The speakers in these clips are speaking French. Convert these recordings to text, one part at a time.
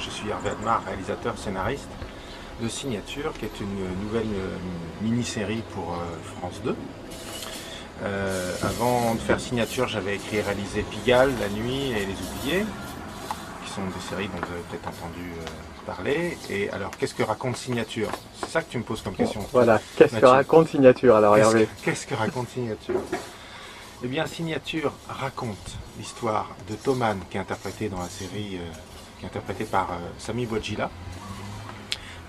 Je suis Hervé Admar, réalisateur, scénariste de Signature, qui est une nouvelle mini-série pour France 2. Avant de faire Signature, j'avais écrit et réalisé Pigalle, La Nuit et Les Oubliés, qui sont des séries dont vous avez peut-être entendu parler. Et alors, qu'est-ce que raconte Signature? C'est ça que tu me poses comme question. Voilà, qu'est-ce que raconte Signature alors Hervé? Qu'est-ce que raconte Signature? Eh bien, Signature raconte l'histoire de Thoman, qui est interprété dans la série, qui est interprété par Sami Bouadjila.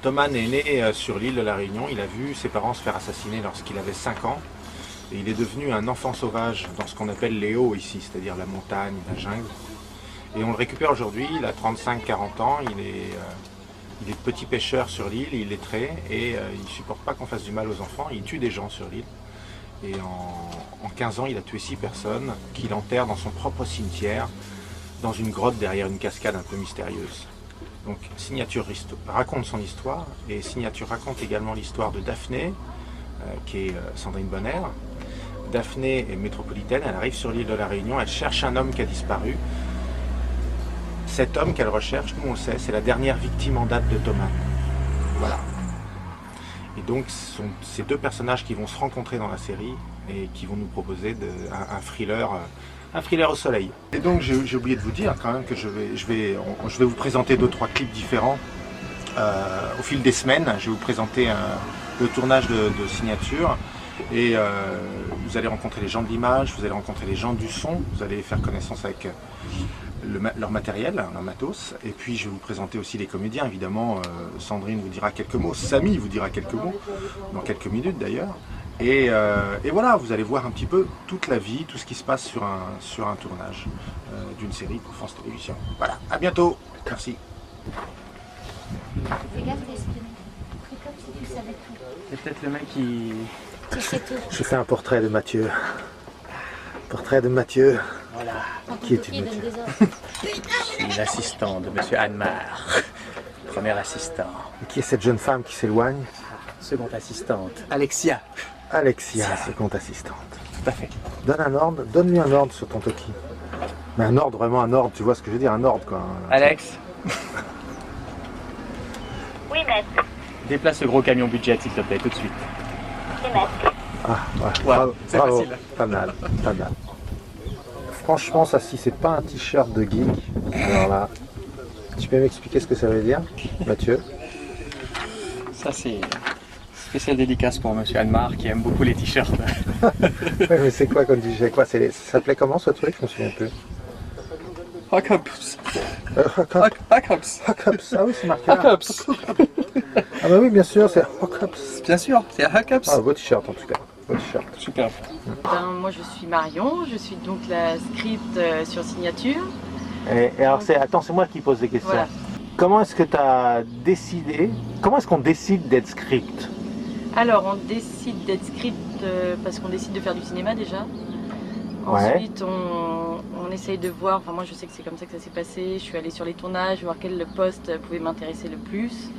Thoman est né sur l'île de la Réunion. Il a vu ses parents se faire assassiner lorsqu'il avait 5 ans. Et il est devenu un enfant sauvage dans ce qu'on appelle les hauts ici, c'est-à-dire la montagne, la jungle. Et on le récupère aujourd'hui, il a 35-40 ans, il est petit pêcheur sur l'île, il est lettré et il ne supporte pas qu'on fasse du mal aux enfants, il tue des gens sur l'île. Et en 15 ans, il a tué 6 personnes qu'il enterre dans son propre cimetière, dans une grotte derrière une cascade un peu mystérieuse. Donc Signature raconte son histoire, et Signature raconte également l'histoire de Daphné, qui est Sandrine Bonner. Daphné est métropolitaine, elle arrive sur l'île de la Réunion, elle cherche un homme qui a disparu. Cet homme qu'elle recherche, nous on le sait, c'est la dernière victime en date de Thoman. Voilà. Et donc ce sont ces deux personnages qui vont se rencontrer dans la série et qui vont nous proposer un thriller au soleil. Et donc j'ai oublié de vous dire quand même que je vais vous présenter 2-3 clips différents au fil des semaines. Je vais vous présenter le tournage de Signature. Et vous allez rencontrer les gens de l'image, vous allez rencontrer les gens du son, vous allez faire connaissance avec leur matériel, leur matos. Et puis je vais vous présenter aussi les comédiens, évidemment. Sandrine vous dira quelques mots, Samy vous dira quelques mots, dans quelques minutes d'ailleurs. Et voilà, vous allez voir un petit peu toute la vie, tout ce qui se passe sur un tournage d'une série pour France Télévisions. Voilà, à bientôt, merci. Fais gaffe, c'est comme si tu savais tout. C'est peut-être le mec qui... Je fais un portrait de Mathieu. Portrait de Mathieu. Voilà. Qui est une Mathieu? Je suis l'assistant de Monsieur Admar. Premier assistant. Et qui est cette jeune femme qui s'éloigne? Seconde assistante. Alexia. Alexia, seconde assistante. Tout à fait. Donne-lui un ordre sur ton toki. Mais un ordre, vraiment un ordre, tu vois ce que je veux dire? Un ordre quoi. Alex. Oui, maître. Déplace ce gros camion budget s'il te plaît, tout de suite. Ah, ouais. Wow, c'est facile. Pas mal, pas mal. Franchement, ça, si c'est pas un t-shirt de geek, alors là, tu peux m'expliquer ce que ça veut dire, Mathieu? Ça, c'est spécial dédicace pour Monsieur Admar qui aime beaucoup les t-shirts. Ouais, mais c'est quoi comme t-shirt? Ça s'appelait comment ce truc? Je me souviens plus. Hookups. Hookups. Hookups. Ah oui, c'est marqué là. Hookups. Ah bah oui, bien sûr, c'est Hookups. Bien sûr, c'est Hookups. Ah, beau t-shirt en tout cas. Beau t-shirt. Super. Moi je suis Marion, je suis donc la script sur Signature. Et alors attends, c'est moi qui pose des questions. Voilà. Comment est-ce que tu as décidé, comment est-ce qu'on décide d'être script? Alors on décide d'être script parce qu'on décide de faire du cinéma déjà. Ouais. Ensuite on essaye de voir, enfin moi je sais que c'est comme ça que ça s'est passé, je suis allée sur les tournages, voir quel poste pouvait m'intéresser le plus.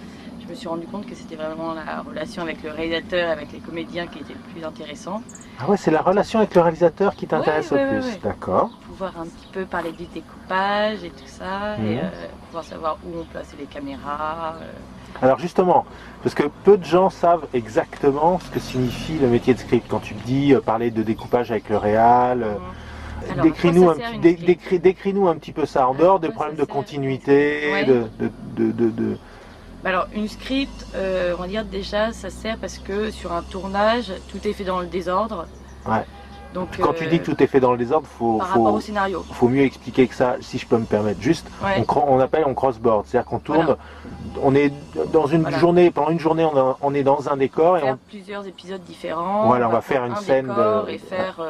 Je me suis rendu compte que c'était vraiment la relation avec le réalisateur, avec les comédiens qui était le plus intéressant. Ah ouais, c'est la relation avec le réalisateur qui t'intéresse Ouais, le plus, ouais. d'accord. Pouvoir un petit peu parler du découpage et tout ça, et pouvoir savoir où on plaçait les caméras. Alors justement, parce que peu de gens savent exactement ce que signifie le métier de script. Quand tu dis parler de découpage avec le réal, décris-nous un petit peu ça en dehors des problèmes de continuité, ouais. Alors une script, on va dire déjà ça sert parce que sur un tournage, tout est fait dans le désordre. Ouais. Donc, quand tu dis que tout est fait dans le désordre, rapport au scénario. Faut mieux expliquer que ça, si je peux me permettre. Juste, ouais. on crossboard, c'est-à-dire qu'on tourne, on est dans une journée, pendant une journée on est dans un décor. Et plusieurs épisodes différents. Voilà, on va faire une scène et faire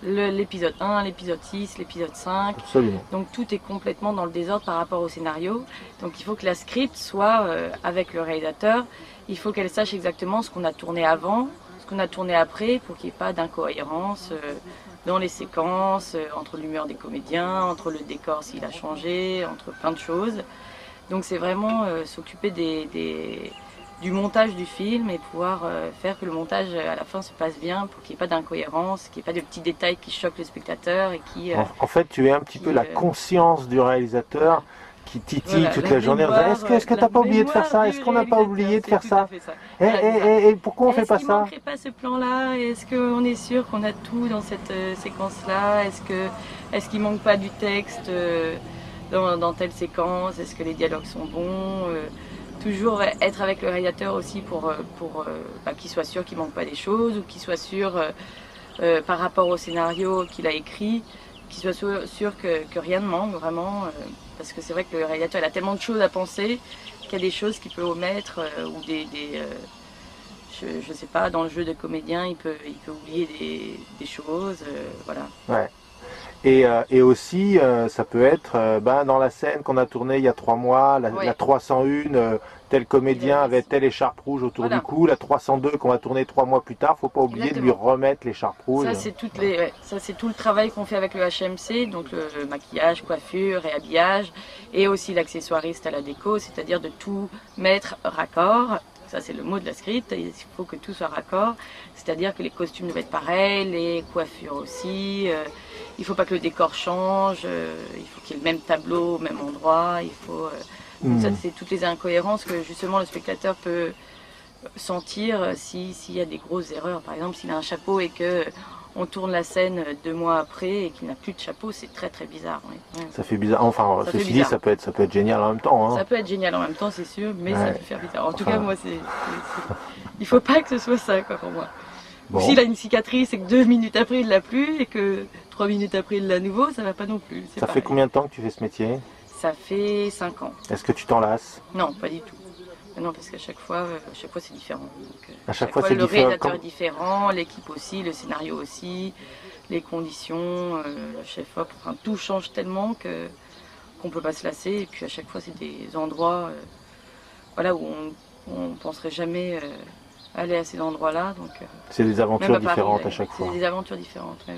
l'épisode 1, l'épisode 6, l'épisode 5. Absolument. Donc tout est complètement dans le désordre par rapport au scénario. Donc il faut que la script soit avec le réalisateur, il faut qu'elle sache exactement ce qu'on a tourné avant, ce qu'on a tourné après, pour qu'il n'y ait pas d'incohérence dans les séquences, entre l'humeur des comédiens, entre le décor s'il a changé, entre plein de choses. Donc c'est vraiment s'occuper du montage du film et pouvoir faire que le montage à la fin se passe bien pour qu'il n'y ait pas d'incohérence, qu'il n'y ait pas de petits détails qui choquent le spectateur et qui... En fait, tu es un petit peu la conscience du réalisateur qui titille Voilà, toute la journée. mémoire, Est-ce que t'as pas oublié de faire ça? mémoire Est-ce du qu'on n'a pas réalisateur, oublié de c'est faire tout ça? à fait ça. Voilà, c'est ça. Et pourquoi on fait pas Est-ce qu'il ça? manquerait pas ce plan-là? Est-ce qu'on est sûr qu'on a tout dans cette séquence-là? Est-ce qu'il manque pas du texte dans telle séquence? Est-ce que les dialogues sont bons? Toujours être avec le réalisateur aussi pour qu'il soit sûr qu'il manque pas des choses ou qu'il soit sûr par rapport au scénario qu'il a écrit, qu'il soit sûr que rien ne manque vraiment. Parce que c'est vrai que le réalisateur il a tellement de choses à penser qu'il y a des choses qu'il peut omettre ou je sais pas, dans le jeu de comédien, il peut oublier des choses, voilà. Ouais. Et aussi, ça peut être dans la scène qu'on a tournée il y a 3 mois, la 301, tel comédien avait telle écharpe rouge autour du cou, la 302 qu'on va tourner 3 mois plus tard, faut pas oublier de lui remettre l'écharpe rouge. Ça c'est tout le travail qu'on fait avec le HMC, donc le maquillage, coiffure et habillage, et aussi l'accessoiriste à la déco, c'est-à-dire de tout mettre raccord. Ça c'est le mot de la script, il faut que tout soit raccord, c'est-à-dire que les costumes doivent être pareils, les coiffures aussi, il ne faut pas que le décor change, il faut qu'il y ait le même tableau au même endroit, donc ça c'est toutes les incohérences que justement le spectateur peut sentir s'il y a des grosses erreurs. Par exemple s'il a un chapeau et que on tourne la scène 2 mois après et qu'il n'a plus de chapeau, c'est très très bizarre. Oui. Ça fait bizarre, enfin ceci dit ça peut être génial en même temps. Hein. Ça peut être génial en même temps c'est sûr, mais ça peut faire bizarre. En tout cas moi il faut pas que ce soit ça quoi, pour moi. Bon. S'il a une cicatrice et que 2 minutes après il l'a plus et que 3 minutes après il l'a à nouveau, ça va pas non plus. Ça fait combien de temps que tu fais ce métier? Ça fait 5 ans. Est-ce que tu t'en lasses? Non, pas du tout. Non, parce qu'à chaque fois c'est différent. Donc, à chaque fois c'est le différent. réalisateur est différent, l'équipe aussi, le scénario aussi, les conditions, le chef-op, enfin tout change tellement qu'on peut pas se lasser. Et puis à chaque fois c'est des endroits où on penserait jamais aller à ces endroits-là. C'est des aventures différentes à chaque fois. C'est des aventures différentes. Ouais.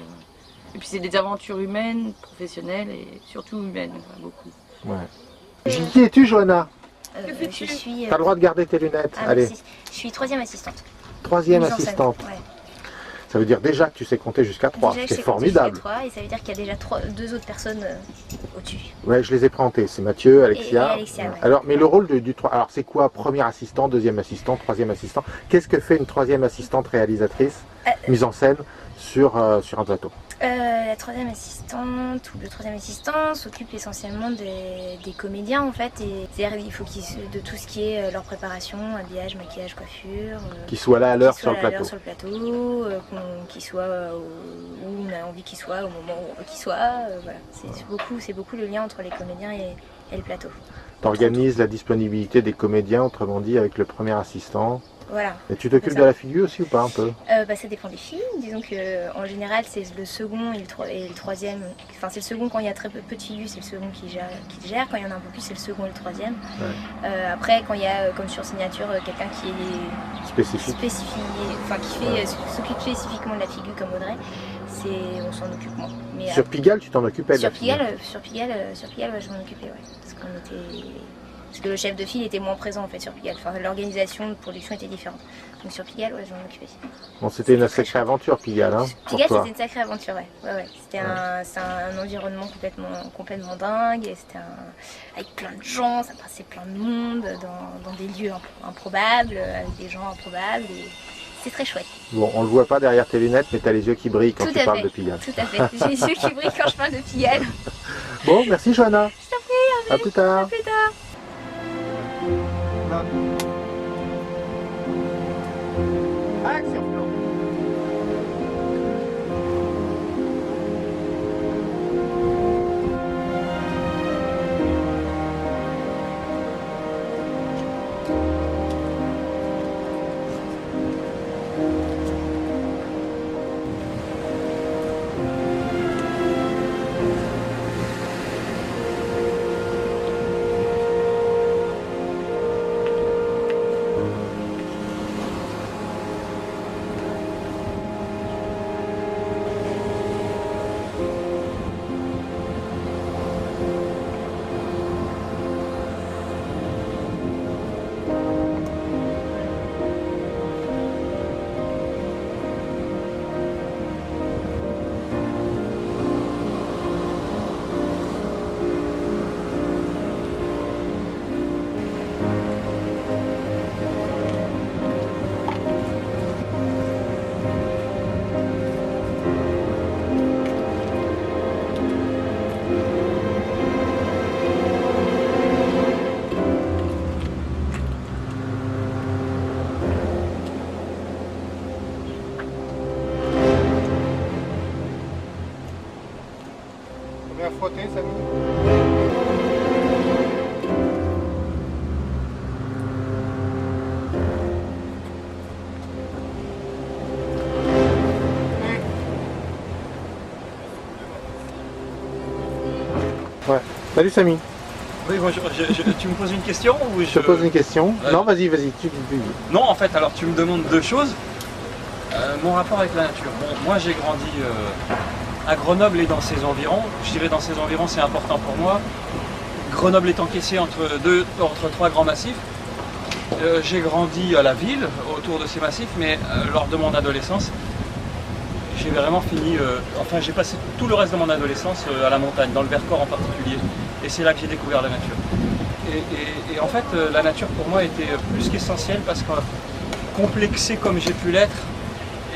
Et puis c'est des aventures humaines, professionnelles et surtout humaines, beaucoup. Ouais. Qui es-tu, Johanna? Je suis. T'as le droit de garder tes lunettes. Allez. Je suis 3e assistante. 3e assistante. Ouais. Ça veut dire déjà que tu sais compter jusqu'à 3, ce qui est formidable. Jusqu'à 3, et ça veut dire qu'il y a déjà 2 autres personnes au-dessus. Ouais, je les ai présentés. C'est Mathieu, Alexia. Et Alexia, ouais. Alors, mais le rôle du 3, alors c'est quoi? Premier assistant, 2e assistant, 3e assistant. Qu'est-ce que fait une 3e assistante réalisatrice, mise en scène sur un plateau? La 3e assistante ou le 3e assistant s'occupe essentiellement des comédiens en fait, et c'est-à-dire il faut de tout ce qui est leur préparation, habillage, maquillage, coiffure, qu'ils soient là à l'heure sur le plateau, qu'ils soient où on a envie qu'ils soient, au moment où on veut qu'ils soient, voilà. C'est beaucoup le lien entre les comédiens et le plateau. Tu organises la disponibilité des comédiens, autrement dit avec le premier assistant. Voilà. Et tu t'occupes de la figure aussi ou pas un peu? Ça dépend des films. Disons qu'en général, c'est le second et le 3e. Enfin, c'est le second quand il y a très peu de figures, c'est le second qui gère. Quand il y en a un peu plus, c'est le second et le 3e. Ouais. Après, quand il y a, comme sur signature, quelqu'un qui est spécifique, qui s'occupe spécifiquement de la figure comme Audrey, on s'en occupe moins. Mais, sur Pigalle, tu t'en occupais de sur Pigalle, je m'en occupais, ouais. Parce que le chef de file était moins présent en fait sur Pigalle. Enfin, l'organisation de production était différente. Donc sur Pigalle, ouais, je m'en occupais. Bon, c'était une sacrée aventure Pigalle, hein? Pigalle, c'était une sacrée aventure, ouais. C'était un environnement complètement dingue. Et c'était avec plein de gens, ça passait plein de monde dans des lieux improbables, avec des gens improbables. Et c'est très chouette. Bon, on le voit pas derrière tes lunettes, mais tu as les yeux qui brillent quand tu parles de Pigalle. Tout à fait. J'ai les yeux qui brillent quand je parle de Pigalle. Bon, merci Johanna. Je t'en prie, à plus tard. À plus tard. Action. Salut Samy. Oui, bonjour. Tu me poses une question ou Je te pose une question. Ouais. Non, vas-y. Non, en fait, alors tu me demandes deux choses. Mon rapport avec la nature. Bon, moi, j'ai grandi à Grenoble et dans ses environs. Je dirais dans ses environs, c'est important pour moi. Grenoble est encaissé entre trois grands massifs. J'ai grandi à la ville, autour de ces massifs, mais lors de mon adolescence, j'ai vraiment fini, j'ai passé tout le reste de mon adolescence à la montagne, dans le Vercors en particulier. Et c'est là que j'ai découvert la nature. Et en fait, la nature pour moi était plus qu'essentielle parce que complexé comme j'ai pu l'être,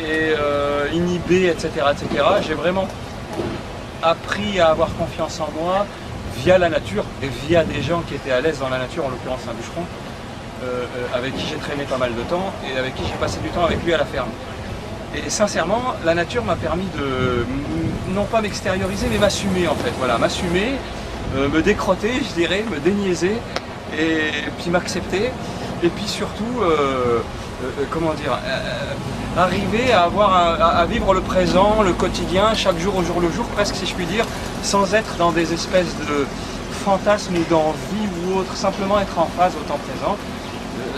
et inhibé, etc., j'ai vraiment appris à avoir confiance en moi via la nature et via des gens qui étaient à l'aise dans la nature, en l'occurrence un bûcheron, avec qui j'ai traîné pas mal de temps et avec qui j'ai passé du temps avec lui à la ferme. Et sincèrement, la nature m'a permis de, non pas m'extérioriser, mais m'assumer en fait, voilà, m'assumer, me décrotter, je dirais, me déniaiser, et puis m'accepter, et puis surtout, arriver à vivre le présent, le quotidien, chaque jour au jour le jour, presque si je puis dire, sans être dans des espèces de fantasmes ou d'envie ou autre, simplement être en phase au temps présent.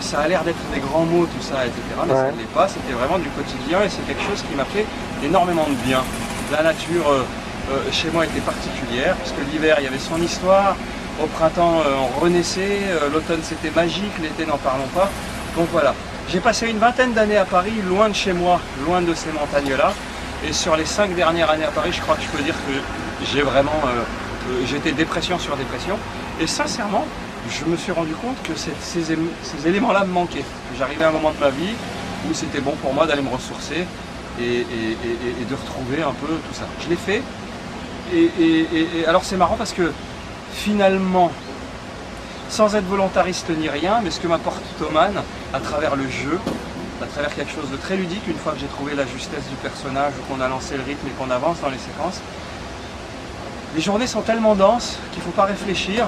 Ça a l'air d'être des grands mots tout ça, etc. Mais ça ne l'est pas, c'était vraiment du quotidien et c'est quelque chose qui m'a fait énormément de bien. La nature chez moi était particulière, puisque l'hiver il y avait son histoire, au printemps on renaissait, l'automne c'était magique, l'été n'en parlons pas. Donc voilà, j'ai passé une vingtaine d'années à Paris, loin de chez moi, loin de ces montagnes-là. Et sur les 5 dernières années à Paris, je crois que je peux dire que j'ai vraiment, j'étais dépression sur dépression. Et sincèrement, je me suis rendu compte que ces éléments-là me manquaient. J'arrivais à un moment de ma vie où c'était bon pour moi d'aller me ressourcer et de retrouver un peu tout ça. Je l'ai fait. Et alors c'est marrant parce que finalement, sans être volontariste ni rien, mais ce que m'apporte Thomann à travers le jeu, à travers quelque chose de très ludique, une fois que j'ai trouvé la justesse du personnage, qu'on a lancé le rythme et qu'on avance dans les séquences, les journées sont tellement denses qu'il ne faut pas réfléchir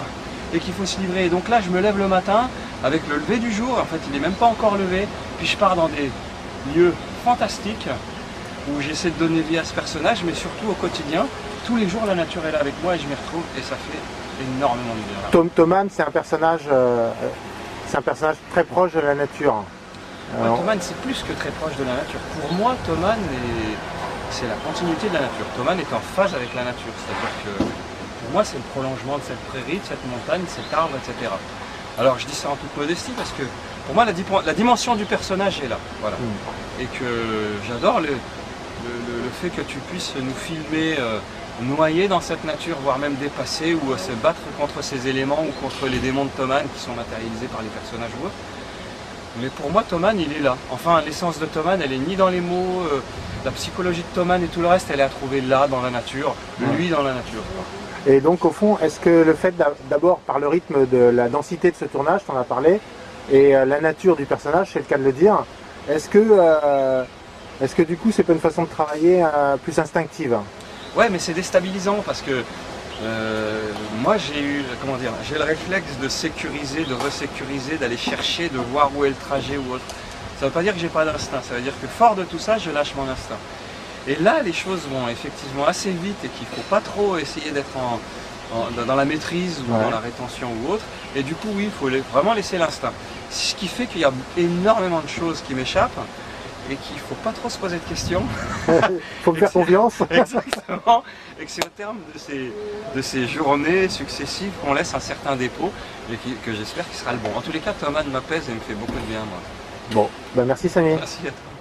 et qu'il faut se livrer. Et donc là, je me lève le matin avec le lever du jour, en fait il n'est même pas encore levé, puis je pars dans des lieux fantastiques où j'essaie de donner vie à ce personnage, mais surtout au quotidien. Tous les jours, la nature est là avec moi et je m'y retrouve et ça fait énormément de bien. Thomann, c'est un personnage très proche de la nature. Thomann, c'est plus que très proche de la nature. Pour moi, Thomann, c'est la continuité de la nature. Thomann est en phase avec la nature, c'est-à-dire que pour moi, c'est le prolongement de cette prairie, de cette montagne, de cet arbre, etc. Alors, je dis ça en toute modestie parce que pour moi, la dimension du personnage est là. Voilà. Et que j'adore le fait que tu puisses nous filmer noyés dans cette nature, voire même dépassés, ou se battre contre ces éléments ou contre les démons de Thomann qui sont matérialisés par les personnages ou autres. Mais pour moi, Thomann, il est là. Enfin, l'essence de Thomann, elle est ni dans les mots, la psychologie de Thomann et tout le reste, elle est à trouver là, dans la nature, lui dans la nature. Et donc au fond, est-ce que le fait d'abord par le rythme de la densité de ce tournage, tu en as parlé, et la nature du personnage, c'est le cas de le dire, est-ce que du coup c'est pas une façon de travailler plus instinctive? Ouais, mais c'est déstabilisant parce que moi j'ai le réflexe de sécuriser, de resécuriser, d'aller chercher, de voir où est le trajet ou autre. Ça ne veut pas dire que j'ai pas d'instinct, ça veut dire que fort de tout ça, je lâche mon instinct. Et là, les choses vont effectivement assez vite et qu'il ne faut pas trop essayer d'être dans la maîtrise ou dans la rétention ou autre. Et du coup, oui, il faut vraiment laisser l'instinct. Ce qui fait qu'il y a énormément de choses qui m'échappent et qu'il ne faut pas trop se poser de questions. Il faut me faire confiance. Exactement. Et que c'est au terme de ces journées successives qu'on laisse un certain dépôt et que j'espère qu'il sera le bon. En tous les cas, Thomann m'apaise et me fait beaucoup de bien, moi. Bon, merci Samy. Merci à toi.